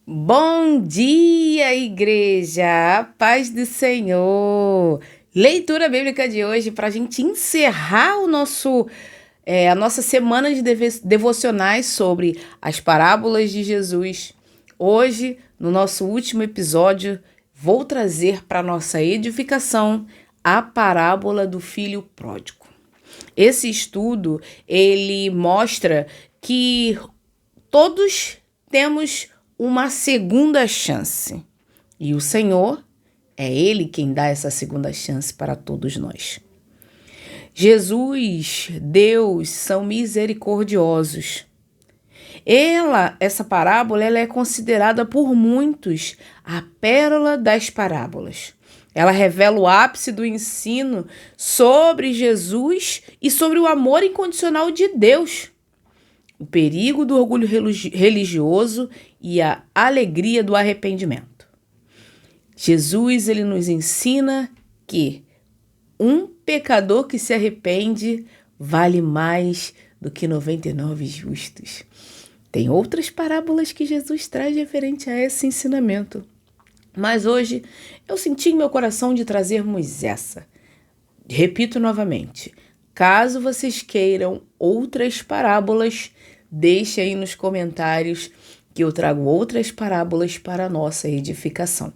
Bom dia, igreja! A paz do Senhor! Leitura bíblica de hoje para a gente encerrar a nossa semana de devocionais sobre as parábolas de Jesus. Hoje, no nosso último episódio, vou trazer para nossa edificação a parábola do filho pródigo. Esse estudo, ele mostra que todos temos uma segunda chance. E o Senhor é Ele quem dá essa segunda chance para todos nós. Jesus, Deus, são misericordiosos. Essa parábola, ela é considerada por muitos a pérola das parábolas. Ela revela o ápice do ensino sobre Jesus e sobre o amor incondicional de Deus, o perigo do orgulho religioso e a alegria do arrependimento. Jesus, ele nos ensina que um pecador que se arrepende vale mais do que 99 justos. Tem outras parábolas que Jesus traz referente a esse ensinamento. Mas hoje eu senti em meu coração de trazermos essa. Repito novamente, caso vocês queiram outras parábolas, deixe aí nos comentários que eu trago outras parábolas para a nossa edificação.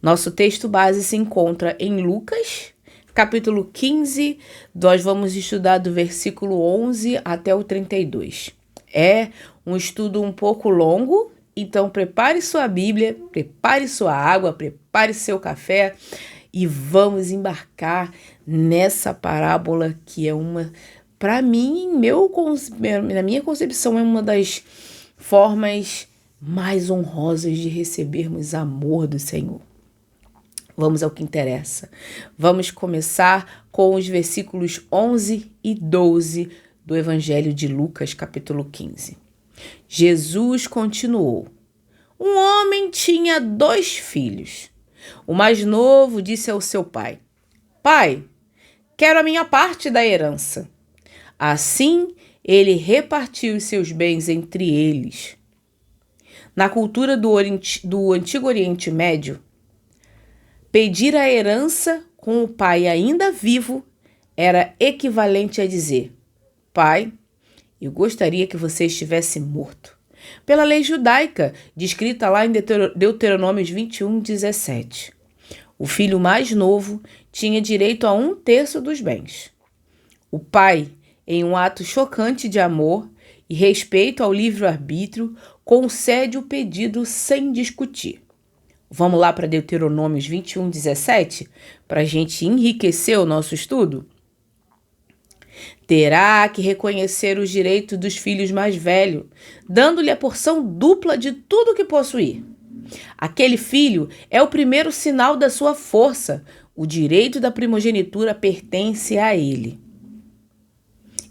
Nosso texto base se encontra em Lucas, capítulo 15, nós vamos estudar do versículo 11 até o 32. É um estudo um pouco longo, então prepare sua Bíblia, prepare sua água, prepare seu café e vamos embarcar nessa parábola que é para mim, na minha concepção, é uma das formas mais honrosas de recebermos amor do Senhor. Vamos ao que interessa. Vamos começar com os versículos 11 e 12 do Evangelho de Lucas, capítulo 15. Jesus continuou: Um homem tinha 2 filhos. O mais novo disse ao seu pai: Pai, quero a minha parte da herança. Assim, ele repartiu os seus bens entre eles. Na cultura do Antigo Oriente Médio, pedir a herança com o pai ainda vivo era equivalente a dizer: Pai, eu gostaria que você estivesse morto. Pela lei judaica, descrita lá em Deuteronômios 21:17. O filho mais novo tinha direito a 1/3 dos bens. O pai, em um ato chocante de amor e respeito ao livre-arbítrio, concede o pedido sem discutir. Vamos lá para Deuteronômios 21:17, para a gente enriquecer o nosso estudo? Terá que reconhecer os direitos dos filhos mais velhos, dando-lhe a porção dupla de tudo que possuir. Aquele filho é o primeiro sinal da sua força. O direito da primogenitura pertence a ele.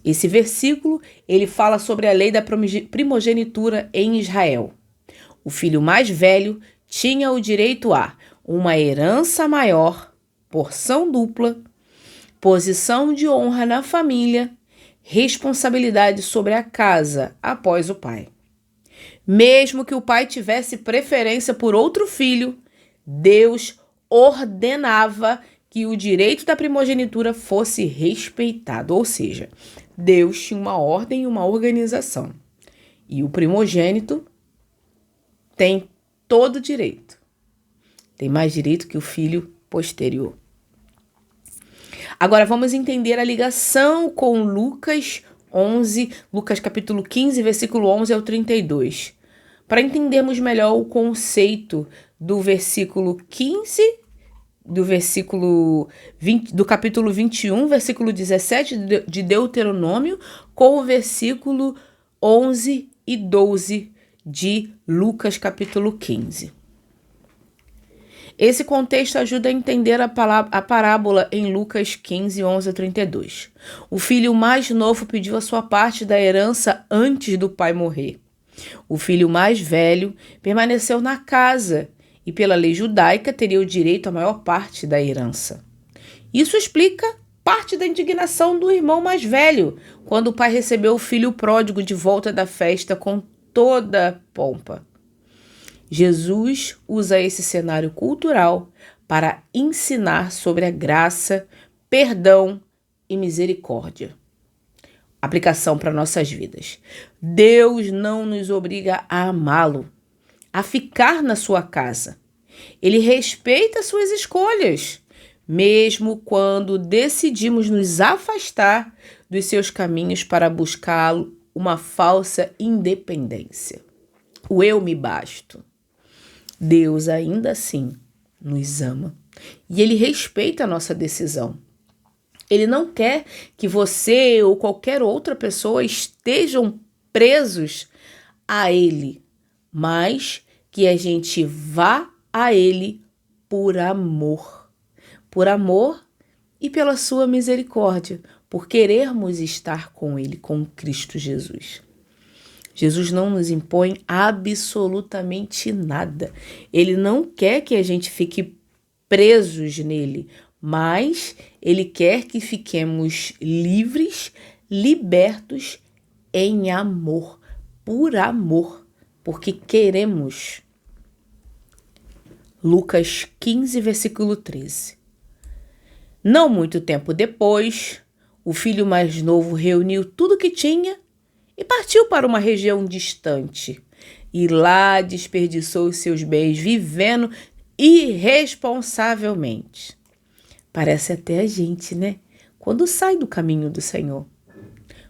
Esse versículo, ele fala sobre a lei da primogenitura em Israel. O filho mais velho tinha o direito a uma herança maior, porção dupla, posição de honra na família, responsabilidade sobre a casa após o pai. Mesmo que o pai tivesse preferência por outro filho, Deus ordenava que o direito da primogenitura fosse respeitado, ou seja, Deus tinha uma ordem e uma organização. E o primogênito tem todo direito. Tem mais direito que o filho posterior. Agora vamos entender a ligação com Lucas capítulo 15, versículo 11 ao 32. Para entendermos melhor o conceito do versículo 15, do capítulo 21, versículo 17 de Deuteronômio, com o versículo 11 e 12 de Lucas capítulo 15. Esse contexto ajuda a entender a parábola em Lucas 15, 11 a 32. O filho mais novo pediu a sua parte da herança antes do pai morrer. O filho mais velho permaneceu na casa e, pela lei judaica, teria o direito à maior parte da herança. Isso explica parte da indignação do irmão mais velho, quando o pai recebeu o filho pródigo de volta da festa com toda pompa. Jesus usa esse cenário cultural para ensinar sobre a graça, perdão e misericórdia. Aplicação para nossas vidas. Deus não nos obriga a amá-lo, a ficar na sua casa. Ele respeita suas escolhas, mesmo quando decidimos nos afastar dos seus caminhos para buscar uma falsa independência. O eu me basto. Deus ainda assim nos ama e Ele respeita a nossa decisão. Ele não quer que você ou qualquer outra pessoa estejam presos a Ele, mas que a gente vá a Ele por amor. Por amor e pela sua misericórdia, por querermos estar com Ele, com Cristo Jesus. Jesus não nos impõe absolutamente nada. Ele não quer que a gente fique presos nele, mas Ele quer que fiquemos livres, libertos em amor, por amor, porque queremos. Lucas 15, versículo 13. Não muito tempo depois, o filho mais novo reuniu tudo que tinha e partiu para uma região distante. E lá desperdiçou os seus bens vivendo irresponsavelmente. Parece até a gente, né? Quando sai do caminho do Senhor.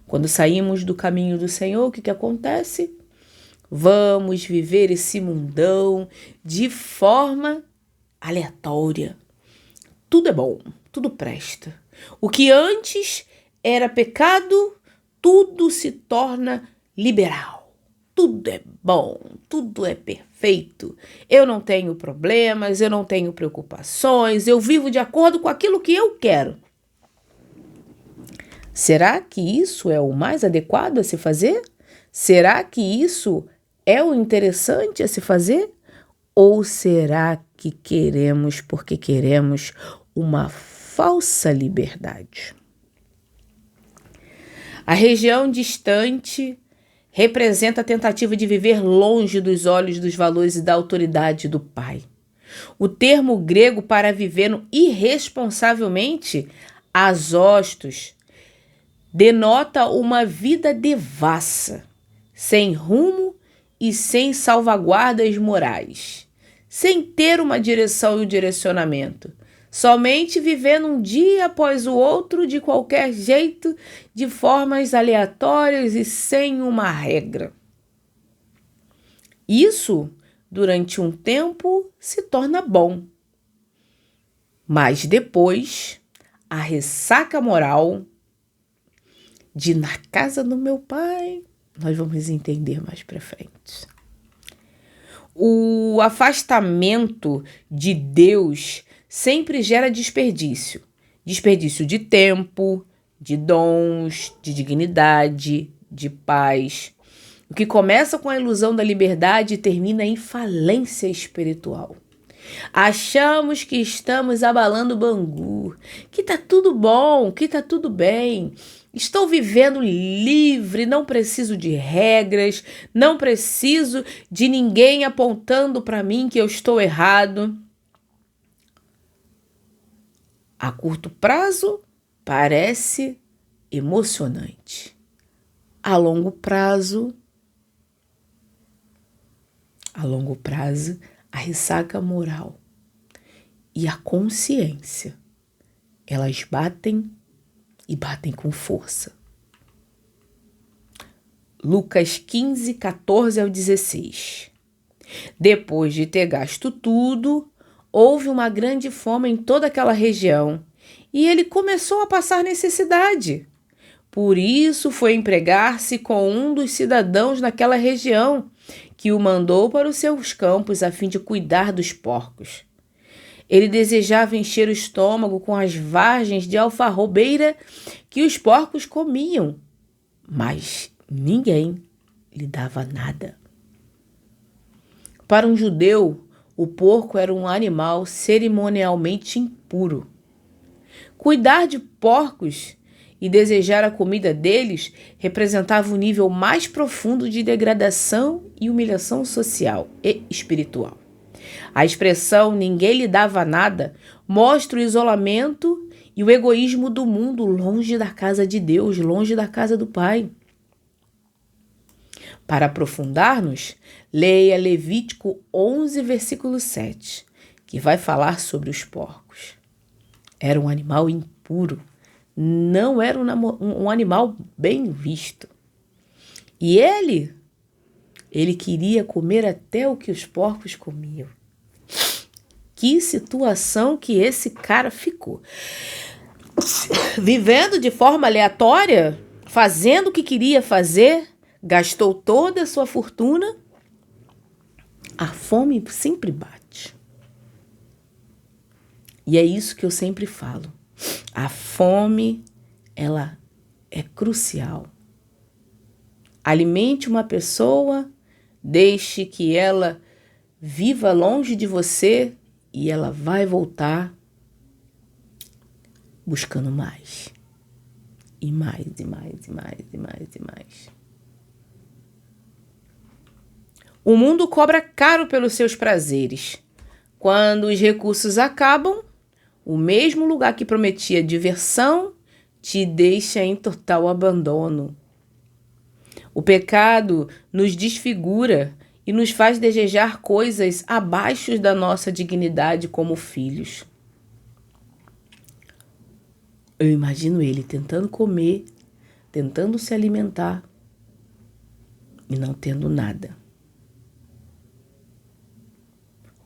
Quando saímos do caminho do Senhor, o que acontece? Vamos viver esse mundão de forma aleatória. Tudo é bom, tudo presta. O que antes era pecado, tudo se torna liberal. Tudo é bom, tudo é perfeito. Eu não tenho problemas, eu não tenho preocupações, eu vivo de acordo com aquilo que eu quero. Será que isso é o mais adequado a se fazer? Será que isso é o interessante a se fazer? Ou será que queremos porque queremos uma falsa liberdade? A região distante representa a tentativa de viver longe dos olhos dos valores e da autoridade do Pai. O termo grego para viver irresponsavelmente, azostos, denota uma vida devassa, sem rumo e sem salvaguardas morais, sem ter uma direção e um direcionamento, somente vivendo um dia após o outro de qualquer jeito, de formas aleatórias e sem uma regra. Isso, durante um tempo, se torna bom, mas depois a ressaca moral de na casa do meu pai, nós vamos entender mais para frente. O afastamento de Deus sempre gera desperdício. Desperdício de tempo, de dons, de dignidade, de paz. O que começa com a ilusão da liberdade termina em falência espiritual. Achamos que estamos abalando o Bangu, que tá tudo bom, que tá tudo bem. Estou vivendo livre, não preciso de regras, não preciso de ninguém apontando para mim que eu estou errado. A curto prazo, parece emocionante. A longo prazo, a ressaca moral e a consciência, elas batem e batem com força. Lucas 15, 14 ao 16. Depois de ter gasto tudo, houve uma grande fome em toda aquela região e ele começou a passar necessidade. Por isso foi empregar-se com um dos cidadãos naquela região, que o mandou para os seus campos a fim de cuidar dos porcos. Ele desejava encher o estômago com as vagens de alfarrobeira que os porcos comiam, mas ninguém lhe dava nada. Para um judeu, o porco era um animal cerimonialmente impuro. Cuidar de porcos e desejar a comida deles representava o nível mais profundo de degradação e humilhação social e espiritual. A expressão "ninguém lhe dava nada" mostra o isolamento e o egoísmo do mundo longe da casa de Deus, longe da casa do Pai. Para aprofundar-nos, leia Levítico 11, versículo 7, que vai falar sobre os porcos. Era um animal impuro, não era um animal bem visto. E ele queria comer até o que os porcos comiam. Que situação que esse cara ficou. Vivendo de forma aleatória, fazendo o que queria fazer, gastou toda a sua fortuna. A fome sempre bate. E é isso que eu sempre falo. A fome, ela é crucial. Alimente uma pessoa, deixe que ela viva longe de você e ela vai voltar buscando mais. E mais, e mais, e mais, e mais, e mais. O mundo cobra caro pelos seus prazeres. Quando os recursos acabam, o mesmo lugar que prometia diversão te deixa em total abandono. O pecado nos desfigura e nos faz desejar coisas abaixo da nossa dignidade como filhos. Eu imagino ele tentando comer, tentando se alimentar e não tendo nada.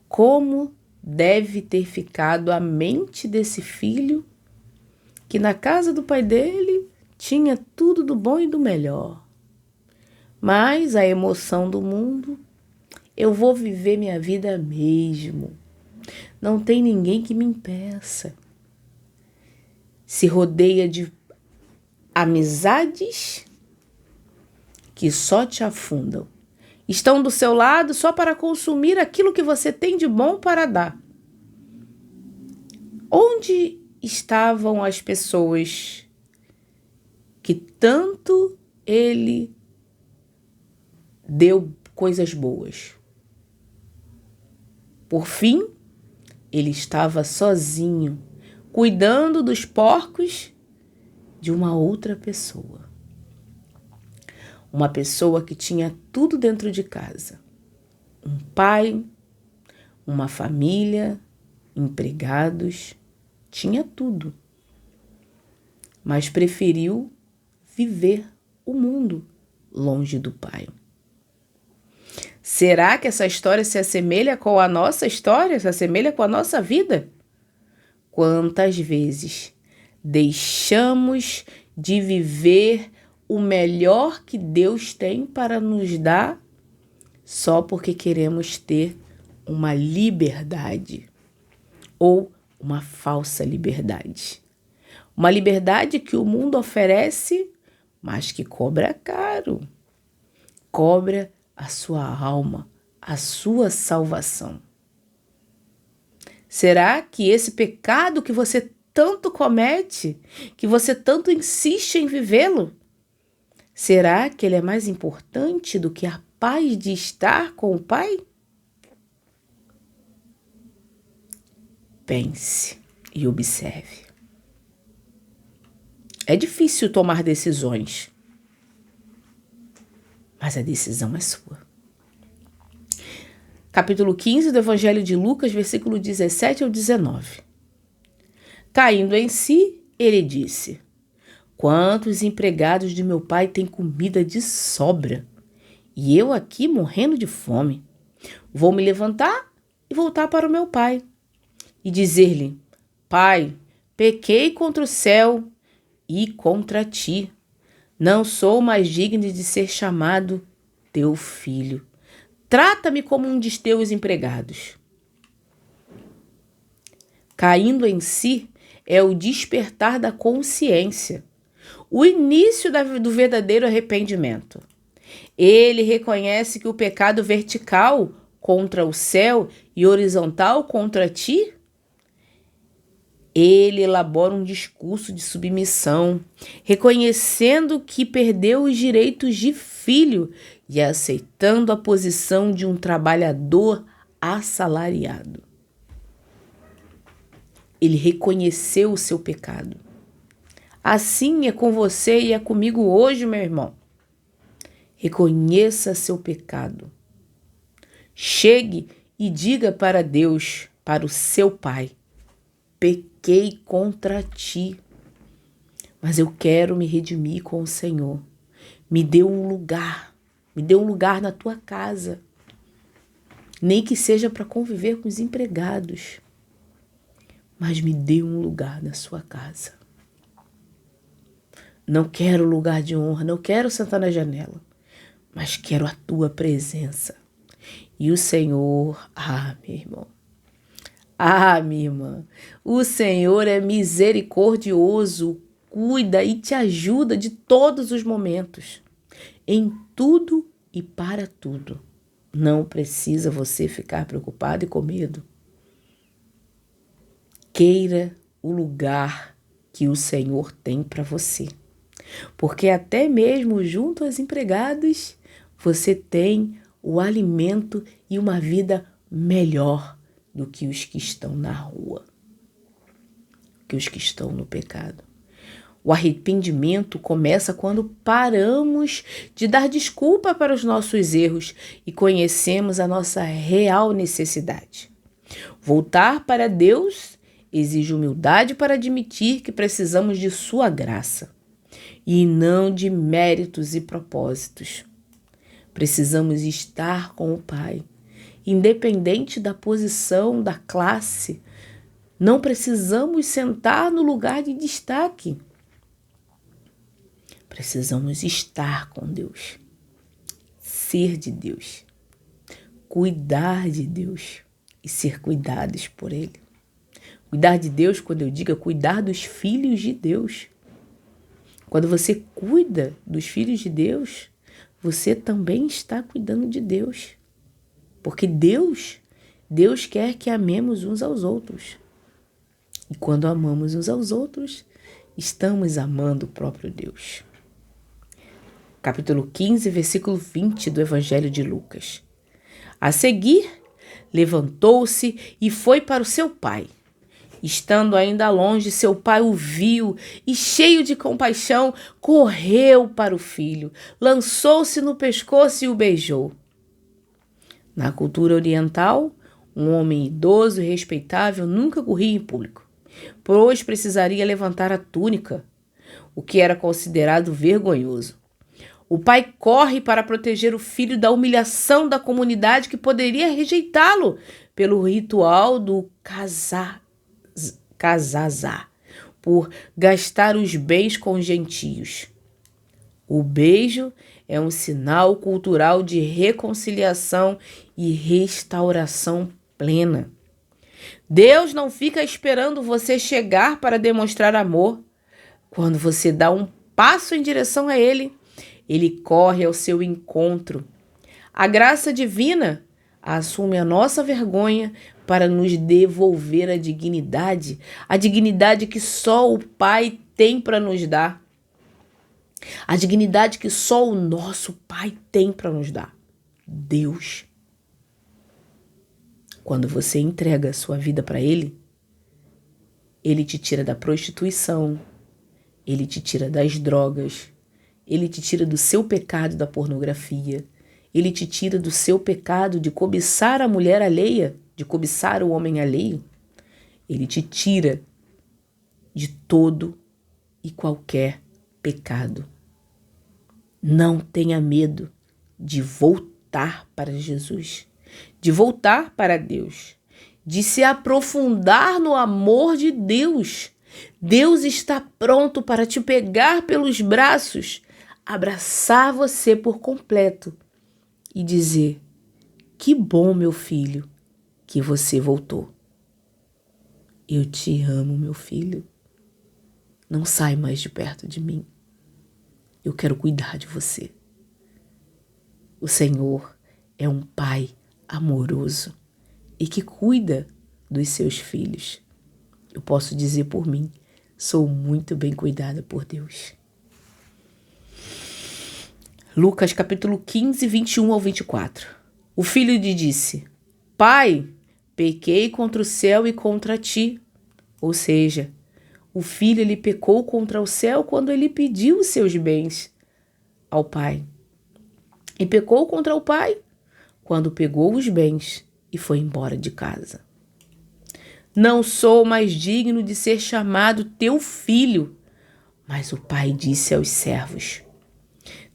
Como deve ter ficado a mente desse filho que na casa do pai dele tinha tudo do bom e do melhor. Mas a emoção do mundo, eu vou viver minha vida mesmo. Não tem ninguém que me impeça. Se rodeia de amizades que só te afundam. Estão do seu lado só para consumir aquilo que você tem de bom para dar. Onde estavam as pessoas que tanto ele deu coisas boas? Por fim, ele estava sozinho, cuidando dos porcos de uma outra pessoa. Uma pessoa que tinha tudo dentro de casa. Um pai, uma família, empregados, tinha tudo. Mas preferiu viver o mundo longe do pai. Será que essa história se assemelha com a nossa história? Se assemelha com a nossa vida? Quantas vezes deixamos de viver o melhor que Deus tem para nos dar só porque queremos ter uma liberdade ou uma falsa liberdade? Uma liberdade que o mundo oferece, mas que cobra caro. Cobra a sua alma, a sua salvação. Será que esse pecado que você tanto comete, que você tanto insiste em vivê-lo, será que ele é mais importante do que a paz de estar com o Pai? Pense e observe. É difícil tomar decisões, mas a decisão é sua. Capítulo 15 do Evangelho de Lucas, versículo 17 ao 19. Caindo em si, ele disse: quantos empregados de meu pai têm comida de sobra, e eu aqui morrendo de fome. Vou me levantar e voltar para o meu pai, e dizer-lhe: Pai, pequei contra o céu e contra ti. Não sou mais digno de ser chamado teu filho. Trata-me como um dos teus empregados. Caindo em si é o despertar da consciência, o início do verdadeiro arrependimento. Ele reconhece que o pecado vertical contra o céu e horizontal contra ti Ele elabora um discurso de submissão, reconhecendo que perdeu os direitos de filho e aceitando a posição de um trabalhador assalariado. Ele reconheceu o seu pecado. Assim é com você e é comigo hoje, meu irmão. Reconheça seu pecado. Chegue e diga para Deus, para o seu Pai: pequei contra ti, mas eu quero me redimir com o Senhor. Me dê um lugar na tua casa, nem que seja para conviver com os empregados, mas me dê um lugar na sua casa. Não quero lugar de honra, não quero sentar na janela, mas quero a tua presença. E o Senhor, meu irmão, minha irmã, o Senhor é misericordioso, cuida e te ajuda de todos os momentos, em tudo e para tudo. Não precisa você ficar preocupado e com medo. Queira o lugar que o Senhor tem para você. Porque até mesmo junto aos empregados, você tem o alimento e uma vida melhor do que os que estão na rua, que os que estão no pecado. O arrependimento começa quando paramos de dar desculpa para os nossos erros e conhecemos a nossa real necessidade. Voltar para Deus exige humildade para admitir que precisamos de sua graça e não de méritos e propósitos. Precisamos estar com o Pai, independente da posição, da classe. Não precisamos sentar no lugar de destaque. Precisamos estar com Deus, ser de Deus, cuidar de Deus e ser cuidados por Ele. Cuidar de Deus, quando eu digo, é cuidar dos filhos de Deus. Quando você cuida dos filhos de Deus, você também está cuidando de Deus. Porque Deus quer que amemos uns aos outros. E quando amamos uns aos outros, estamos amando o próprio Deus. Capítulo 15, versículo 20 do Evangelho de Lucas. A seguir, levantou-se e foi para o seu pai. Estando ainda longe, seu pai o viu e, cheio de compaixão, correu para o filho, lançou-se no pescoço e o beijou. Na cultura oriental, um homem idoso e respeitável nunca corria em público, pois precisaria levantar a túnica, o que era considerado vergonhoso. O pai corre para proteger o filho da humilhação da comunidade que poderia rejeitá-lo pelo ritual do casazá, por gastar os bens com os gentios. O beijo é um sinal cultural de reconciliação e restauração plena. Deus não fica esperando você chegar para demonstrar amor. Quando você dá um passo em direção a Ele, Ele corre ao seu encontro. A graça divina assume a nossa vergonha para nos devolver a dignidade que só o Pai tem para nos dar. A dignidade que só o nosso Pai tem para nos dar. Deus. Quando você entrega a sua vida para Ele, Ele te tira da prostituição, Ele te tira das drogas, Ele te tira do seu pecado da pornografia, Ele te tira do seu pecado de cobiçar a mulher alheia, de cobiçar o homem alheio. Ele te tira de todo e qualquer pecado. Não tenha medo de voltar para Jesus, de voltar para Deus, de se aprofundar no amor de Deus. Deus está pronto para te pegar pelos braços, abraçar você por completo e dizer: que bom, meu filho, que você voltou. Eu te amo, meu filho. Não sai mais de perto de mim. Eu quero cuidar de você. O Senhor é um Pai amoroso e que cuida dos seus filhos. Eu posso dizer por mim, sou muito bem cuidada por Deus. Lucas capítulo 15, 21 ao 24. O filho lhe disse: Pai, pequei contra o céu e contra ti. Ou seja, o filho ele pecou contra o céu quando ele pediu os seus bens ao pai. E pecou contra o pai quando pegou os bens e foi embora de casa. Não sou mais digno de ser chamado teu filho. Mas o pai disse aos servos: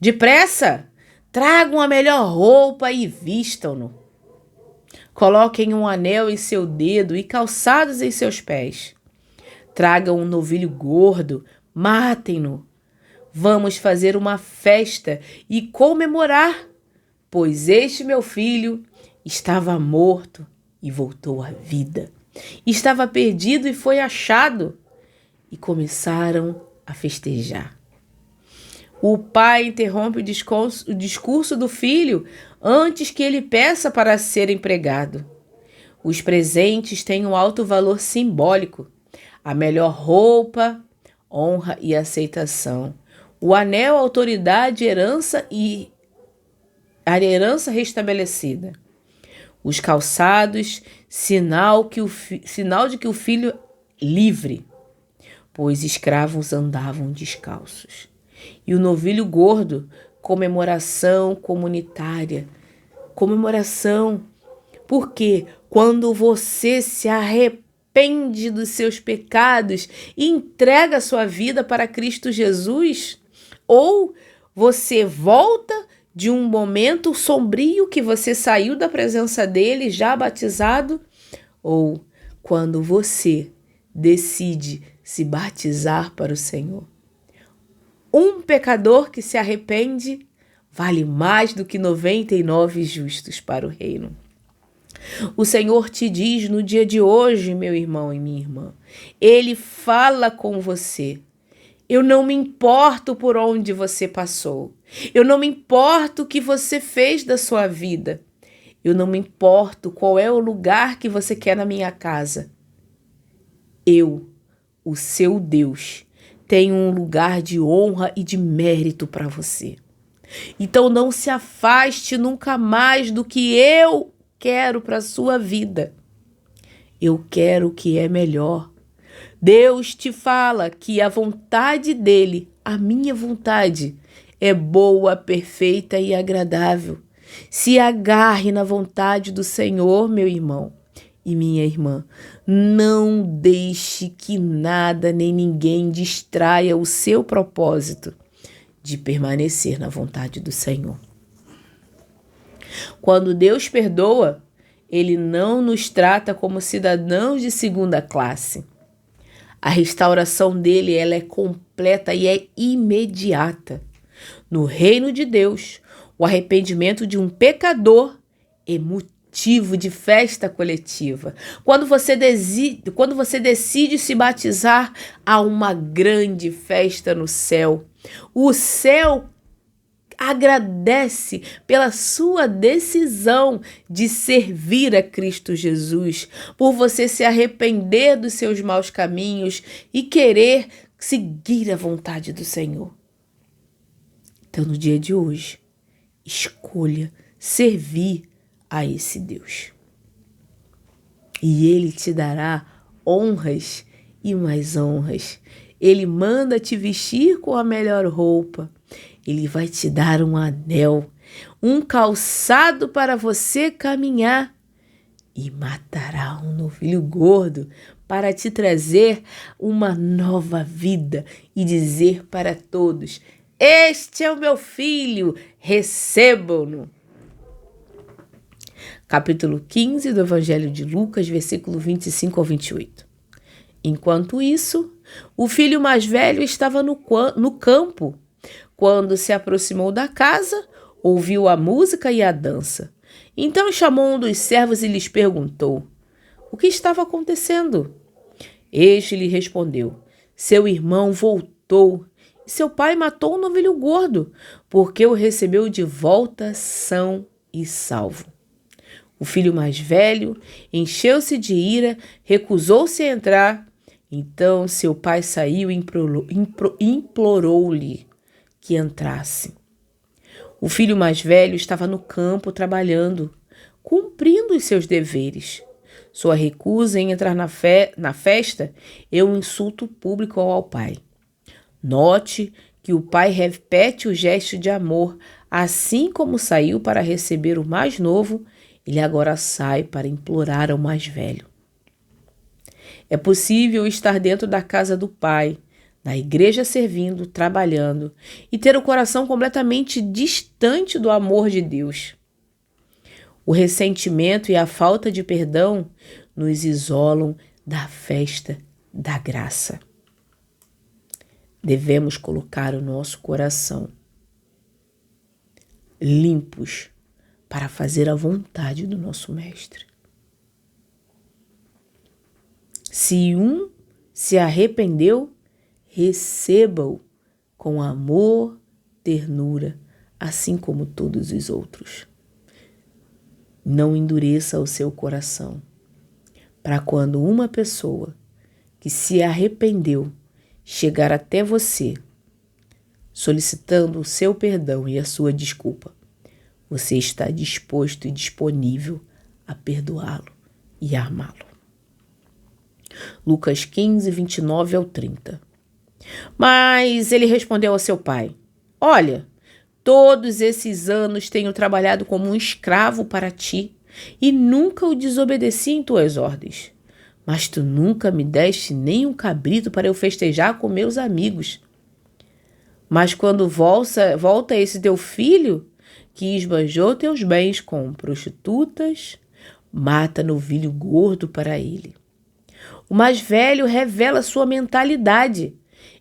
Depressa, tragam a melhor roupa e vistam-no. Coloquem um anel em seu dedo e calçados em seus pés. Tragam um novilho gordo, matem-no. Vamos fazer uma festa e comemorar, pois este meu filho estava morto e voltou à vida. Estava perdido e foi achado. E começaram a festejar. O pai interrompe o discurso do filho antes que ele peça para ser empregado. Os presentes têm um alto valor simbólico. A melhor roupa, honra e aceitação. O anel, autoridade, herança e a herança restabelecida. Os calçados, sinal de que o filho livre, pois escravos andavam descalços. E o novilho gordo, comemoração comunitária. Comemoração, porque quando você se arrepende dos seus pecados e entrega a sua vida para Cristo Jesus, ou você volta de um momento sombrio que você saiu da presença dele já batizado, ou quando você decide se batizar para o Senhor. Um pecador que se arrepende vale mais do que 99 justos para o reino. O Senhor te diz no dia de hoje, meu irmão e minha irmã, Ele fala com você. Eu não me importo por onde você passou. Eu não me importo o que você fez da sua vida. Eu não me importo qual é o lugar que você quer na minha casa. Eu, o seu Deus, tenho um lugar de honra e de mérito para você. Então não se afaste nunca mais do que eu quero para a sua vida. Eu quero o que é melhor. Deus te fala que a vontade dele, a minha vontade, é boa, perfeita e agradável. Se agarre na vontade do Senhor, meu irmão e minha irmã. Não deixe que nada nem ninguém distraia o seu propósito de permanecer na vontade do Senhor. Quando Deus perdoa, Ele não nos trata como cidadãos de segunda classe. A restauração dele ela é completa e é imediata. No reino de Deus, o arrependimento de um pecador é motivo de festa coletiva. Quando você decide se batizar, há uma grande festa no céu. O céu agradece pela sua decisão de servir a Cristo Jesus, por você se arrepender dos seus maus caminhos e querer seguir a vontade do Senhor. Então, no dia de hoje, escolha servir a esse Deus. E Ele te dará honras e mais honras. Ele manda te vestir com a melhor roupa. Ele vai te dar um anel, um calçado para você caminhar e matará um novilho gordo para te trazer uma nova vida e dizer para todos: este é o meu filho, recebam-no. Capítulo 15 do Evangelho de Lucas, versículo 25 ao 28. Enquanto isso, o filho mais velho estava no campo. Quando se aproximou da casa, ouviu a música e a dança. Então chamou um dos servos e lhes perguntou: o que estava acontecendo? Este lhe respondeu: seu irmão voltou e seu pai matou um novilho gordo, porque o recebeu de volta são e salvo. O filho mais velho encheu-se de ira, recusou-se a entrar Então seu pai saiu e implorou-lhe que entrasse. O filho mais velho estava no campo trabalhando, cumprindo os seus deveres. Sua recusa em entrar na festa é um insulto público ao pai. Note que o pai repete o gesto de amor, assim como saiu para receber o mais novo, ele agora sai para implorar ao mais velho. É possível estar dentro da casa do pai, na igreja servindo, trabalhando e ter o coração completamente distante do amor de Deus. O ressentimento e a falta de perdão nos isolam da festa da graça. Devemos colocar o nosso coração limpos para fazer a vontade do nosso Mestre. Se um se arrependeu, receba-o com amor, ternura, assim como todos os outros. Não endureça o seu coração, para quando uma pessoa que se arrependeu chegar até você, solicitando o seu perdão e a sua desculpa, você está disposto e disponível a perdoá-lo e a amá-lo. Lucas 15, 29 ao 30. Mas ele respondeu ao seu pai: Olha, todos esses anos tenho trabalhado como um escravo para ti e nunca o desobedeci em tuas ordens. Mas tu nunca me deste nem um cabrito para eu festejar com meus amigos. Mas quando volta esse teu filho, que esbanjou teus bens com prostitutas, mata novilho gordo para ele. O mais velho revela sua mentalidade.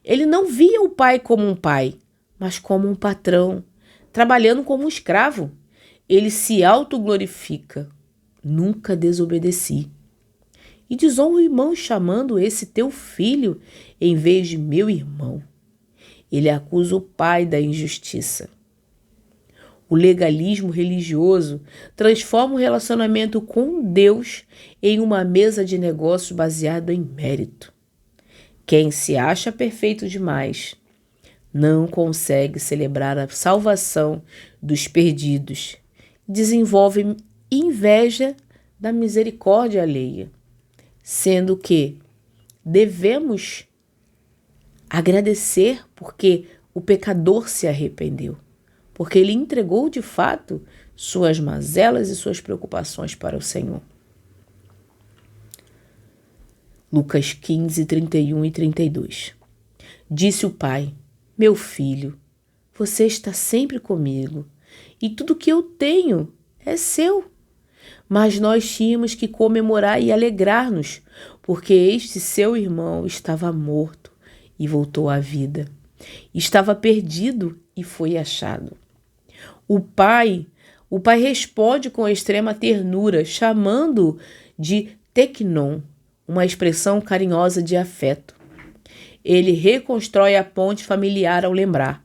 Ele não via o pai como um pai, mas como um patrão, trabalhando como um escravo. Ele se autoglorifica. Nunca desobedeci. E desonra o irmão chamando esse teu filho em vez de meu irmão. Ele acusa o pai da injustiça. O legalismo religioso transforma o relacionamento com Deus em uma mesa de negócios baseada em mérito. Quem se acha perfeito demais não consegue celebrar a salvação dos perdidos. Desenvolve inveja da misericórdia alheia, sendo que devemos agradecer porque o pecador se arrependeu, porque ele entregou de fato suas mazelas e suas preocupações para o Senhor. Lucas 15, 31 e 32. Disse o pai: Meu filho, você está sempre comigo, e tudo que eu tenho é seu. Mas nós tínhamos que comemorar e alegrar-nos, porque este seu irmão estava morto e voltou à vida. Estava perdido e foi achado. O pai responde com extrema ternura, chamando de teknon, uma expressão carinhosa de afeto. Ele reconstrói a ponte familiar ao lembrar: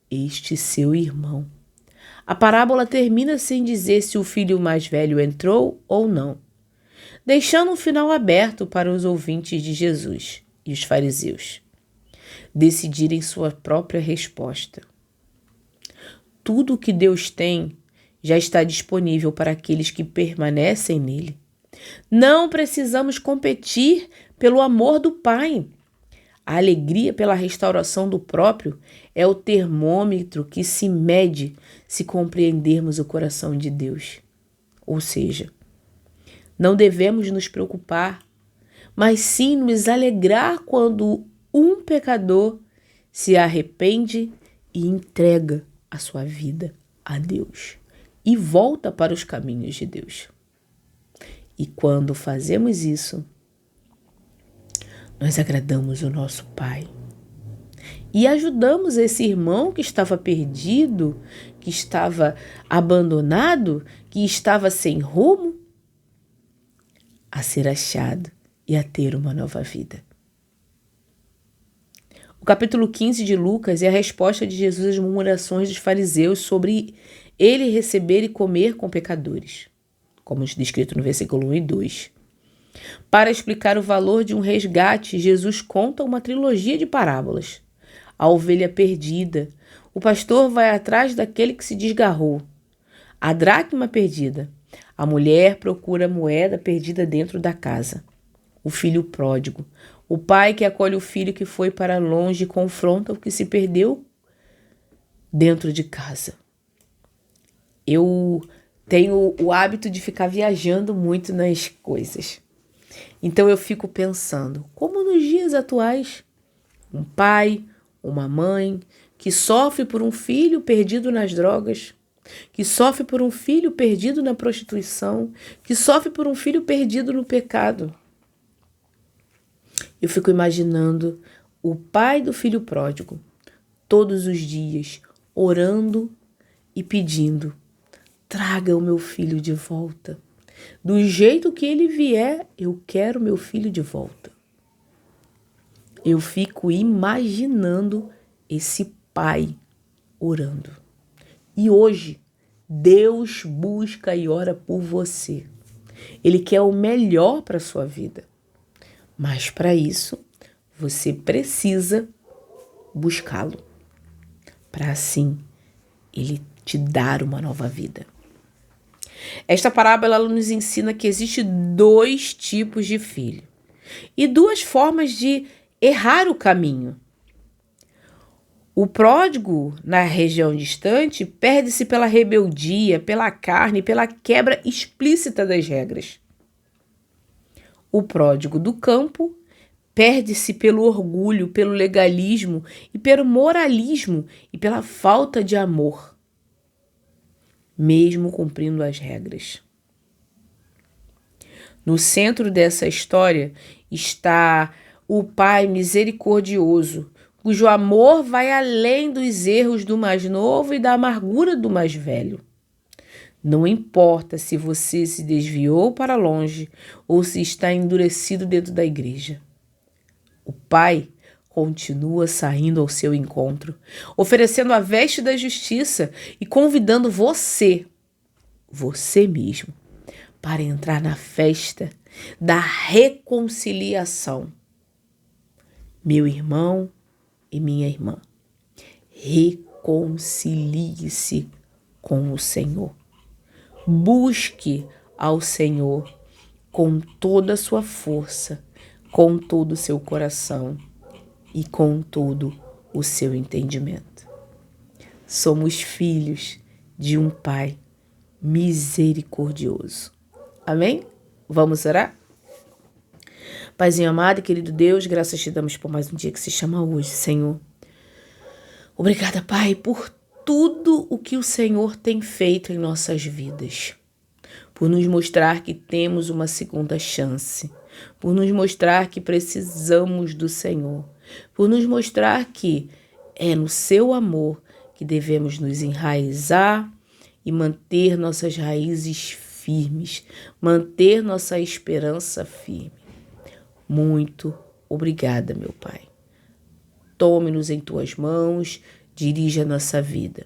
este seu irmão. A parábola termina sem dizer se o filho mais velho entrou ou não, deixando um final aberto para os ouvintes de Jesus e os fariseus decidirem sua própria resposta. Tudo o que Deus tem já está disponível para aqueles que permanecem nele. Não precisamos competir pelo amor do Pai. A alegria pela restauração do próprio é o termômetro que se mede se compreendermos o coração de Deus. Ou seja, não devemos nos preocupar, mas sim nos alegrar quando um pecador se arrepende e entrega a sua vida a Deus e volta para os caminhos de Deus. E quando fazemos isso, nós agradamos o nosso Pai e ajudamos esse irmão que estava perdido, que estava abandonado, que estava sem rumo, a ser achado e a ter uma nova vida. O capítulo 15 de Lucas é a resposta de Jesus às murmurações dos fariseus sobre ele receber e comer com pecadores, como descrito no versículo 1 e 2. Para explicar o valor de um resgate, Jesus conta uma trilogia de parábolas. A ovelha perdida. O pastor vai atrás daquele que se desgarrou. A dracma perdida. A mulher procura a moeda perdida dentro da casa. O filho pródigo. O pai que acolhe o filho que foi para longe e confronta o que se perdeu dentro de casa. Eu tenho o hábito de ficar viajando muito nas coisas. Então eu fico pensando, como nos dias atuais, um pai, uma mãe que sofre por um filho perdido nas drogas, que sofre por um filho perdido na prostituição, que sofre por um filho perdido no pecado. Eu fico imaginando o pai do filho pródigo, todos os dias, orando e pedindo: traga o meu filho de volta. Do jeito que ele vier, eu quero meu filho de volta. Eu fico imaginando esse pai orando. E hoje, Deus busca e ora por você. Ele quer o melhor para a sua vida. Mas para isso, você precisa buscá-lo. Para assim, ele te dar uma nova vida. Esta parábola ela nos ensina que existem 2 tipos de filho e 2 formas de errar o caminho. O pródigo, na região distante, perde-se pela rebeldia, pela carne, pela quebra explícita das regras. O pródigo do campo perde-se pelo orgulho, pelo legalismo e pelo moralismo e pela falta de amor, mesmo cumprindo as regras. No centro dessa história está o Pai misericordioso, cujo amor vai além dos erros do mais novo e da amargura do mais velho. Não importa se você se desviou para longe ou se está endurecido dentro da igreja. O Pai continua saindo ao seu encontro, oferecendo a veste da justiça e convidando você mesmo, para entrar na festa da reconciliação. Meu irmão e minha irmã, reconcilie-se com o Senhor. Busque ao Senhor com toda a sua força, com todo o seu coração e com todo o seu entendimento. Somos filhos de um Pai misericordioso. Amém? Vamos orar? Paizinho amado e querido Deus, graças te damos por mais um dia que se chama hoje, Senhor. Obrigada, Pai, por tudo o que o Senhor tem feito em nossas vidas. Por nos mostrar que temos uma segunda chance. Por nos mostrar que precisamos do Senhor. Por nos mostrar que é no seu amor que devemos nos enraizar e manter nossas raízes firmes, manter nossa esperança firme. Muito obrigada, meu Pai. Tome-nos em tuas mãos, dirige a nossa vida.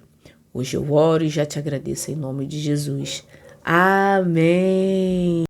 Hoje eu oro e já te agradeço em nome de Jesus. Amém.